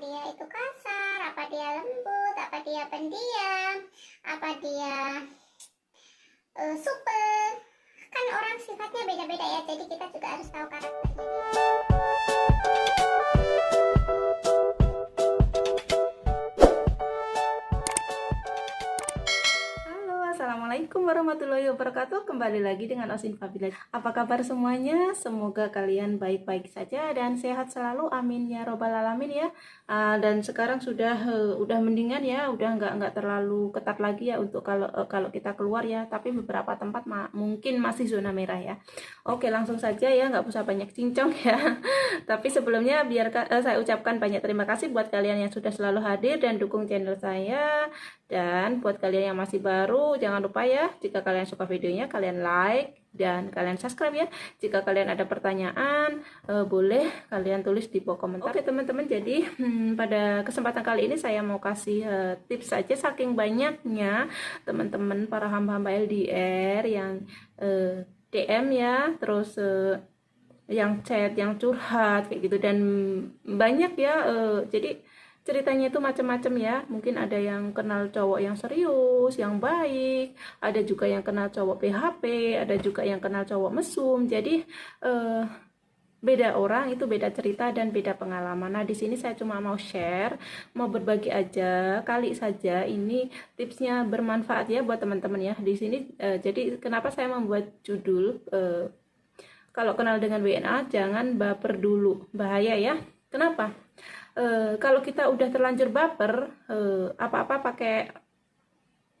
dia itu kasar, apa dia lembut, apa dia pendiam, apa dia supel. Kan orang sifatnya beda-beda ya, jadi kita juga harus tahu karakternya. Assalamualaikum warahmatullahi wabarakatuh. Kembali lagi dengan Osin Fabila. Apa kabar semuanya? Semoga kalian baik-baik saja dan sehat selalu. Amin ya robbal alamin ya. Dan sekarang udah mendingan ya, udah nggak terlalu ketat lagi ya untuk kalau kita keluar ya. Tapi beberapa tempat mungkin masih zona merah ya. Oke, langsung saja ya, nggak usah banyak cincong ya. Tapi sebelumnya saya ucapkan banyak terima kasih buat kalian yang sudah selalu hadir dan dukung channel saya. Dan buat kalian yang masih baru, jangan lupa ya, jika kalian suka videonya, kalian like dan kalian subscribe ya. Jika kalian ada pertanyaan, boleh kalian tulis di bawah komentar. Oke teman-teman, jadi pada kesempatan kali ini saya mau kasih tips saja, saking banyaknya teman-teman para hamba-hamba LDR yang DM ya, terus yang chat, yang curhat kayak gitu, dan banyak ya, jadi ceritanya itu macam-macam ya. Mungkin ada yang kenal cowok yang serius, yang baik, ada juga yang kenal cowok PHP, ada juga yang kenal cowok mesum. Jadi beda orang itu beda cerita dan beda pengalaman. Nah, di sini saya cuma mau share, mau berbagi aja, kali saja ini tipsnya bermanfaat ya buat teman-teman ya. Di sini jadi kenapa saya membuat judul kalau kenal dengan WNA jangan baper dulu, bahaya ya. Kenapa? Kalau kita udah terlanjur baper, apa-apa pakai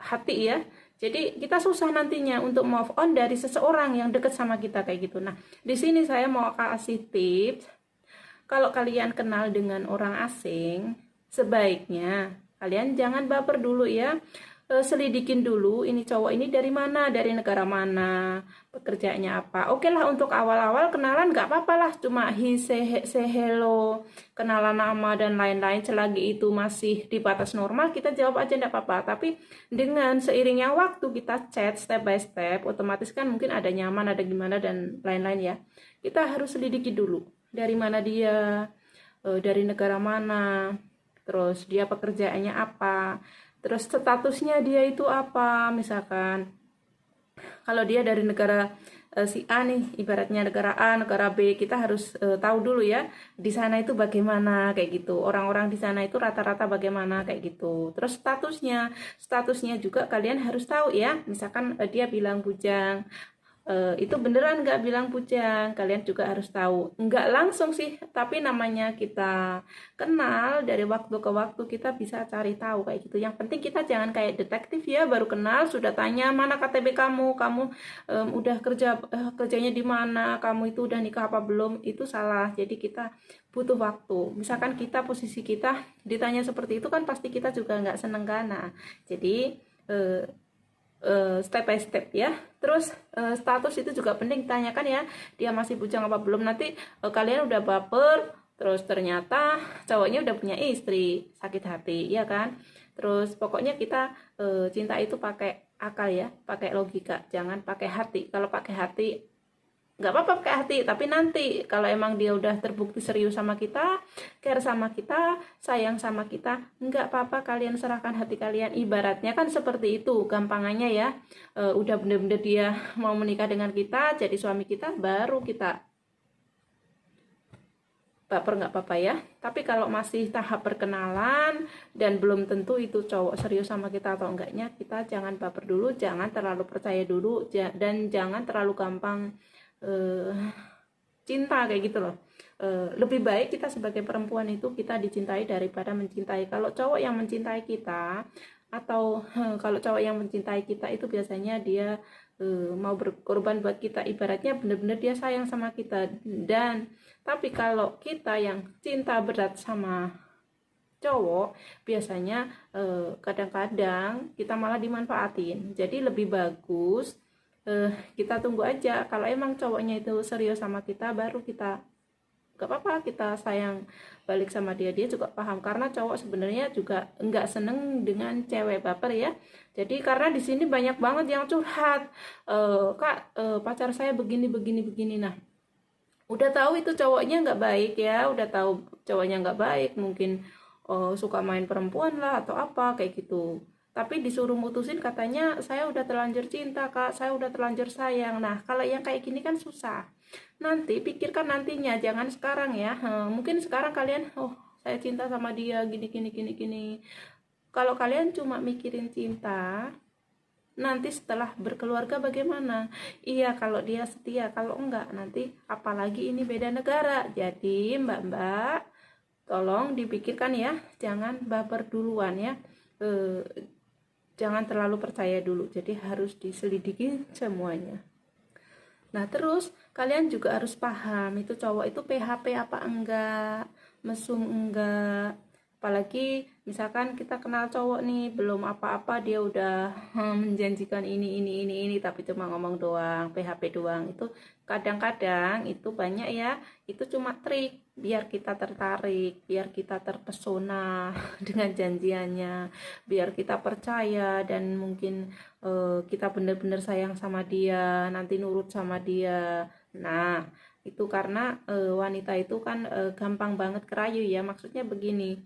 hati ya. Jadi kita susah nantinya untuk move on dari seseorang yang deket sama kita kayak gitu. Nah, di sini saya mau kasih tips. Kalau kalian kenal dengan orang asing, sebaiknya kalian jangan baper dulu ya. Selidikin dulu ini cowok ini dari mana, dari negara mana, pekerjaannya apa. Oke lah, untuk awal-awal kenalan nggak apa-apa lah, cuma say hello, kenalan nama dan lain-lain. Selagi itu masih di batas normal, kita jawab aja nggak apa-apa. Tapi dengan seiringnya waktu kita chat step by step, otomatis kan mungkin ada nyaman, ada gimana dan lain-lain ya. Kita harus selidiki dulu dari mana dia, dari negara mana, terus dia pekerjaannya apa, terus statusnya dia itu apa. Misalkan kalau dia dari negara si A nih, ibaratnya negara A, negara B, kita harus tahu dulu ya di sana itu bagaimana kayak gitu. Orang-orang di sana itu rata-rata bagaimana kayak gitu. Terus statusnya juga kalian harus tahu ya. Misalkan dia bilang bujang, itu beneran nggak bilang bujang, kalian juga harus tahu. Nggak langsung sih, tapi namanya kita kenal, dari waktu ke waktu kita bisa cari tahu kayak gitu. Yang penting kita jangan kayak detektif ya, baru kenal sudah tanya mana KTP kamu, udah kerjanya di mana, kamu itu udah nikah apa belum. Itu salah. Jadi kita butuh waktu. Misalkan posisi kita ditanya seperti itu kan pasti kita juga nggak seneng kan. Nah, jadi step by step ya. Terus status itu juga penting ditanyakan ya, dia masih bujang apa belum. Nanti kalian udah baper, terus ternyata cowoknya udah punya istri, sakit hati ya kan. Terus pokoknya kita cinta itu pakai akal ya, pakai logika, jangan pakai hati. Kalau pakai hati nggak apa-apa pakai hati, tapi nanti kalau emang dia udah terbukti serius sama kita, care sama kita, sayang sama kita, nggak apa-apa kalian serahkan hati kalian. Ibaratnya kan seperti itu gampangannya ya. Udah bener-bener dia mau menikah dengan kita, jadi suami kita, baru kita baper, nggak apa-apa ya. Tapi kalau masih tahap perkenalan dan belum tentu itu cowok serius sama kita atau enggaknya, kita jangan baper dulu, jangan terlalu percaya dulu, dan jangan terlalu gampang cinta kayak gitu loh. Lebih baik kita sebagai perempuan itu kita dicintai daripada mencintai. Kalau cowok yang mencintai kita, atau kalau cowok yang mencintai kita itu biasanya dia mau berkorban buat kita, ibaratnya bener-bener dia sayang sama kita. Dan tapi kalau kita yang cinta berat sama cowok, biasanya kadang-kadang kita malah dimanfaatin. Jadi lebih bagus kita tunggu aja. Kalau emang cowoknya itu serius sama kita, baru kita gak apa-apa kita sayang balik sama dia. Dia juga paham, karena cowok sebenarnya juga nggak seneng dengan cewek baper ya. Jadi karena di sini banyak banget yang curhat, kak, pacar saya begini begini begini. Nah, udah tahu itu cowoknya nggak baik ya, udah tahu cowoknya nggak baik, mungkin suka main perempuan lah atau apa kayak gitu. Tapi disuruh mutusin katanya saya udah terlanjur cinta kak, saya udah terlanjur sayang. Nah kalau yang kayak gini kan susah. Nanti pikirkan nantinya, jangan sekarang ya. Mungkin sekarang kalian, oh saya cinta sama dia gini gini gini gini. Kalau kalian cuma mikirin cinta, nanti setelah berkeluarga bagaimana? Iya kalau dia setia, kalau enggak nanti apalagi ini beda negara. Jadi mbak-mbak tolong dipikirkan ya, jangan baper duluan ya. Jangan terlalu percaya dulu, jadi harus diselidiki semuanya. Nah terus kalian juga harus paham itu cowok itu PHP apa enggak, mesum enggak. Apalagi misalkan kita kenal cowok nih belum apa-apa dia udah menjanjikan ini tapi cuma ngomong doang, PHP doang. Itu kadang-kadang itu banyak ya, itu cuma trik biar kita tertarik, biar kita terpesona dengan janjiannya, biar kita percaya dan mungkin kita benar-benar sayang sama dia, nanti nurut sama dia. Nah itu karena wanita itu kan gampang banget kerayu ya, maksudnya begini,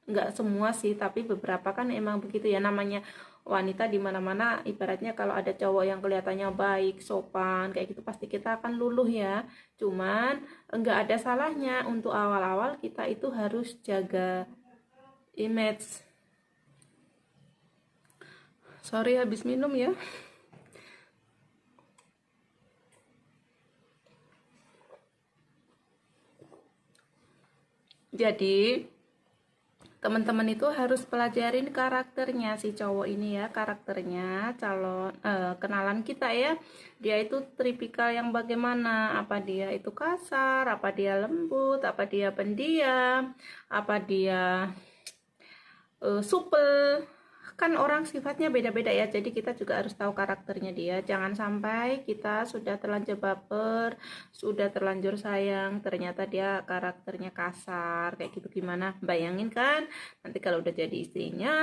nggak semua sih tapi beberapa kan emang begitu ya, namanya wanita di mana-mana. Ibaratnya kalau ada cowok yang kelihatannya baik, sopan kayak gitu pasti kita akan luluh ya. Cuman nggak ada salahnya untuk awal-awal kita itu harus jaga image. Sorry habis minum ya. Jadi teman-teman itu harus pelajarin karakternya si cowok ini ya, karakternya calon kenalan kita ya. Dia itu tipikal yang bagaimana, apa dia itu kasar, apa dia lembut, apa dia pendiam, apa dia supel. Kan orang sifatnya beda-beda ya, jadi kita juga harus tahu karakternya dia. Jangan sampai kita sudah terlanjur baper, sudah terlanjur sayang, ternyata dia karakternya kasar kayak gitu. Gimana, bayangin kan nanti kalau udah jadi istrinya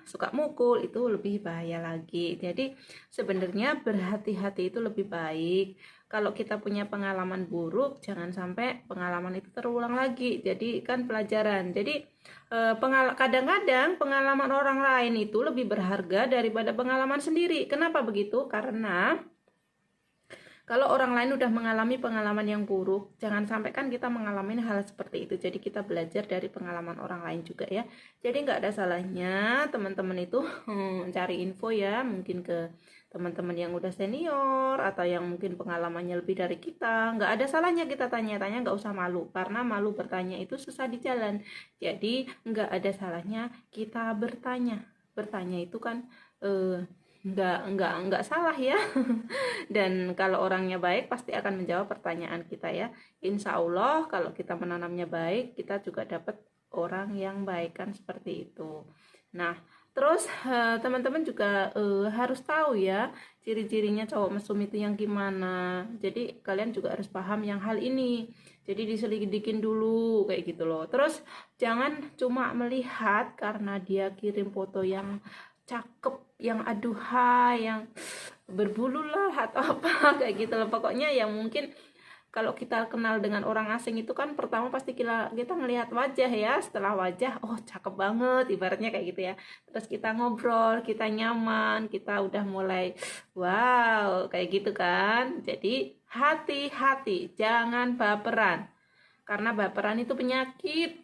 suka mukul, itu lebih bahaya lagi. Jadi sebenarnya berhati-hati itu lebih baik. Kalau kita punya pengalaman buruk, jangan sampai pengalaman itu terulang lagi. Jadi kan pelajaran. Jadi kadang-kadang pengalaman orang lain itu lebih berharga daripada pengalaman sendiri. Kenapa begitu? Karena kalau orang lain udah mengalami pengalaman yang buruk, jangan sampai kan kita mengalami hal seperti itu. Jadi kita belajar dari pengalaman orang lain juga ya. Jadi nggak ada salahnya teman-teman itu cari info ya, mungkin ke teman-teman yang udah senior atau yang mungkin pengalamannya lebih dari kita. Nggak ada salahnya kita tanya-tanya, nggak usah malu, karena malu bertanya itu susah di jalan. Jadi nggak ada salahnya kita bertanya. Bertanya itu kan nggak salah ya. Dan kalau orangnya baik pasti akan menjawab pertanyaan kita ya. Insya Allah kalau kita menanamnya baik, kita juga dapat orang yang baik kan, seperti itu. Nah terus teman-teman juga harus tahu ya ciri-cirinya cowok mesum itu yang gimana. Jadi kalian juga harus paham yang hal ini. Jadi diselidikin dulu kayak gitu loh. Terus jangan cuma melihat karena dia kirim foto yang cakep, yang aduhai, yang berbulu lah atau apa kayak gitu loh. Pokoknya yang mungkin kalau kita kenal dengan orang asing itu kan pertama pasti kita ngelihat wajah ya. Setelah wajah, oh cakep banget ibaratnya kayak gitu ya. Terus kita ngobrol, kita nyaman, kita udah mulai wow kayak gitu kan. Jadi hati-hati, jangan baperan, karena baperan itu penyakit.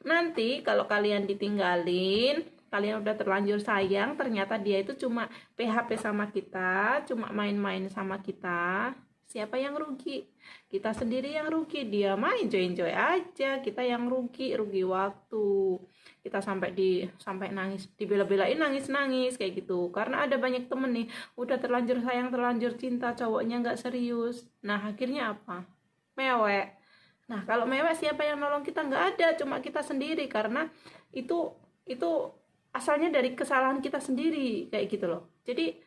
Nanti kalau kalian ditinggalin, kalian udah terlanjur sayang, ternyata dia itu cuma PHP sama kita, cuma main-main sama kita. Siapa yang rugi? Kita sendiri yang rugi. Dia main join-join aja, kita yang rugi waktu. Kita sampai nangis, dibela-belain nangis-nangis kayak gitu. Karena ada banyak temen nih, udah terlanjur sayang, terlanjur cinta, cowoknya nggak serius. Nah akhirnya apa? Mewek. Nah kalau mewek siapa yang nolong kita? Nggak ada, cuma kita sendiri. Karena itu asalnya dari kesalahan kita sendiri kayak gitu loh. Jadi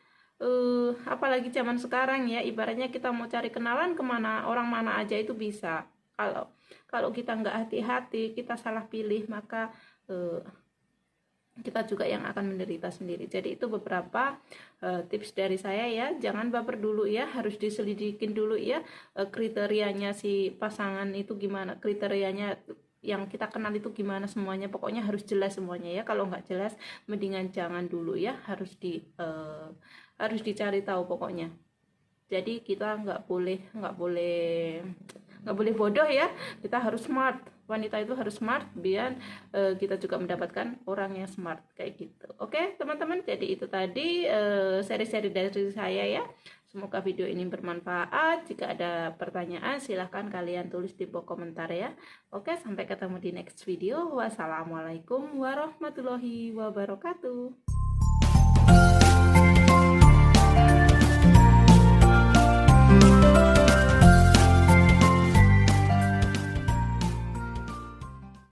apalagi zaman sekarang ya, ibaratnya kita mau cari kenalan kemana, orang mana aja itu bisa. Kalau kita nggak hati-hati, kita salah pilih, maka kita juga yang akan menderita sendiri. Jadi itu beberapa tips dari saya ya. Jangan baper dulu ya, harus diselidikin dulu ya kriterianya si pasangan itu gimana, kriterianya yang kita kenal itu gimana semuanya, pokoknya harus jelas semuanya ya. Kalau nggak jelas mendingan jangan dulu ya, harus dicari tahu pokoknya. Jadi kita nggak boleh bodoh ya, kita harus smart. Wanita itu harus smart biar kita juga mendapatkan orang yang smart kayak gitu. Oke teman-teman, jadi itu tadi seri-seri dari saya ya. Semoga video ini bermanfaat. Jika ada pertanyaan silahkan kalian tulis di bawah komentar ya. Oke, sampai ketemu di next video. Wassalamualaikum warahmatullahi wabarakatuh.